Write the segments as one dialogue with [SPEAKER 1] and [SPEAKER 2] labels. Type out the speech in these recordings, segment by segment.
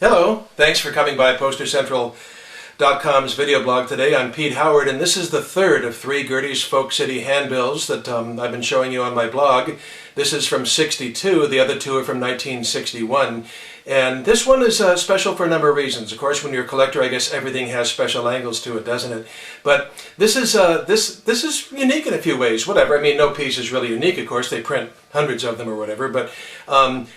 [SPEAKER 1] Hello, thanks for coming by PosterCentral.com's video blog today. I'm Pete Howard, and this is the third of three Gerde's Folk City handbills that I've been showing you on my blog. This is from '62, the other two are from 1961. And this one is special for a number of reasons. Of course, when you're a collector, I guess everything has special angles to it, doesn't it? But this is this is unique in a few ways. Whatever. I mean, no piece is really unique. Of course, they print hundreds of them or whatever. But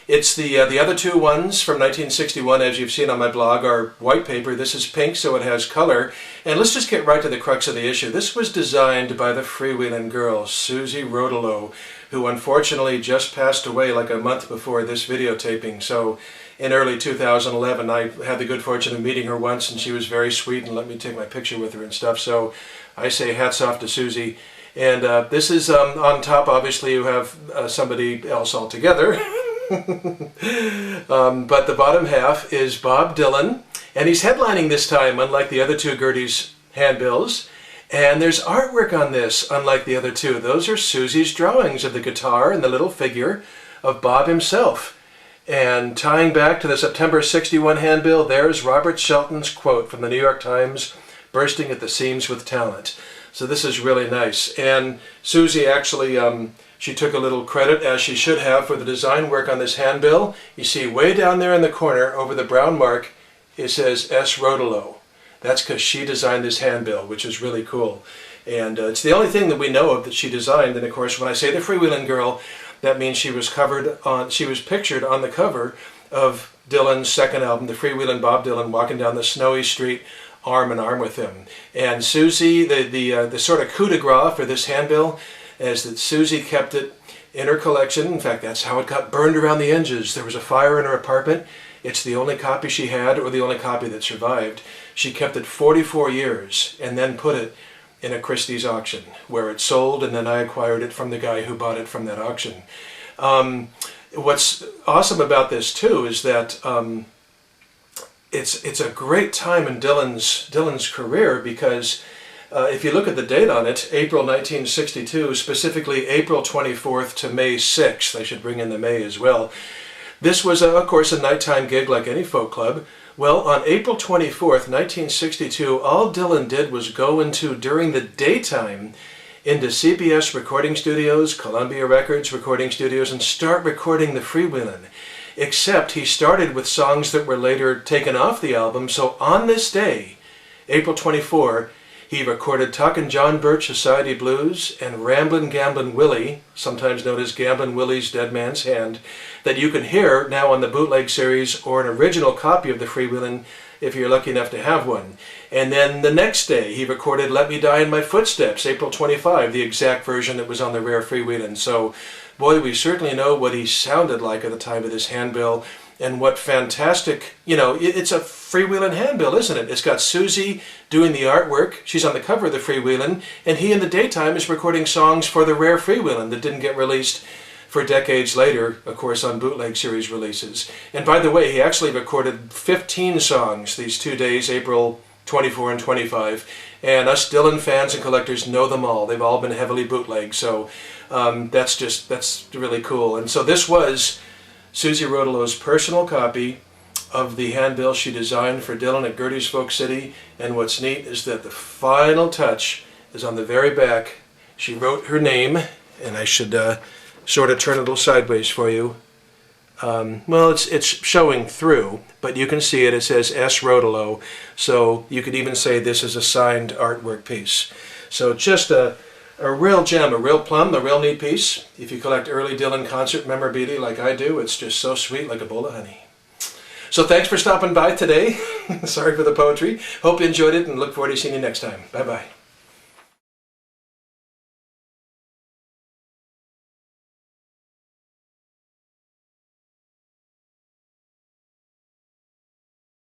[SPEAKER 1] it's the other two ones from 1961, as you've seen on my blog, are white paper. This is pink, so it has color. And let's just get right to the crux of the issue. This was designed by the freewheeling girl, Suze Rotolo, who unfortunately just passed away like a month before this videotaping. So in early 2011, I had the good fortune of meeting her once, and she was very sweet and let me take my picture with her and stuff. So I say hats off to Susie. And this is on top, obviously you have somebody else altogether. But the bottom half is Bob Dylan, and he's headlining this time, unlike the other two Gerde's handbills. And there's artwork on this, unlike the other two. Those are Susie's drawings of the guitar and the little figure of Bob himself. And tying back to the September '61 handbill, there's Robert Shelton's quote from the New York Times, "bursting at the seams with talent." So this is really nice. And Susie actually, she took a little credit, as she should have, for the design work on this handbill. You see way down there in the corner, over the brown mark, it says S. Rotolo. That's because she designed this handbill, which is really cool. And it's the only thing that we know of that she designed. And of course, when I say the freewheeling girl, that means she was pictured on the cover of Dylan's second album, the Freewheeling Bob Dylan, walking down the snowy street arm in arm with him. And Susie, the sort of coup de grace for this handbill is that Susie kept it in her collection. In fact, that's how it got burned around the edges. There was a fire in her apartment. It's the only copy she had, or the only copy that survived. She kept it 44 years and then put it in a Christie's auction, where it sold, and then I acquired it from the guy who bought it from that auction. What's awesome about this too is that it's a great time in Dylan's career, because if you look at the date on it, April 1962, specifically April 24th to May 6th, I should bring in the May as well. This was, of course, a nighttime gig like any folk club. Well, on April 24th, 1962, all Dylan did was go during the daytime, into CBS recording studios, Columbia Records recording studios, and start recording the Freewheelin'. Except he started with songs that were later taken off the album, so on this day, April 24, he recorded Talkin' John Birch Society Blues and Ramblin' Gamblin' Willie, sometimes known as Gamblin' Willie's Dead Man's Hand, that you can hear now on the bootleg series or an original copy of the Freewheelin' if you're lucky enough to have one. And then the next day he recorded Let Me Die in My Footsteps, April 25, the exact version that was on the rare Freewheelin'. So, boy, we certainly know what he sounded like at the time of this handbill. And what fantastic, it's a freewheeling handbill, isn't it? It's got Susie doing the artwork. She's on the cover of the Freewheelin', and he in the daytime is recording songs for the rare Freewheelin' that didn't get released for decades later, of course, on bootleg series releases. And by the way, he actually recorded 15 songs these 2 days, April 24 and 25. And us Dylan fans and collectors know them all. They've all been heavily bootlegged, so that's really cool. And so this was Suze Rotolo's personal copy of the handbill she designed for Dylan at Gerde's Folk City. And what's neat is that the final touch is on the very back. She wrote her name, and I should sort of turn it a little sideways for you. Well, it's showing through, but you can see it. It says S. Rotolo, so you could even say this is a signed artwork piece. So just a real gem, a real plum, a real neat piece. If you collect early Dylan concert memorabilia like I do, it's just so sweet, like a bowl of honey. So thanks for stopping by today. Sorry for the poetry. Hope you enjoyed it, and look forward to seeing you next time. Bye-bye.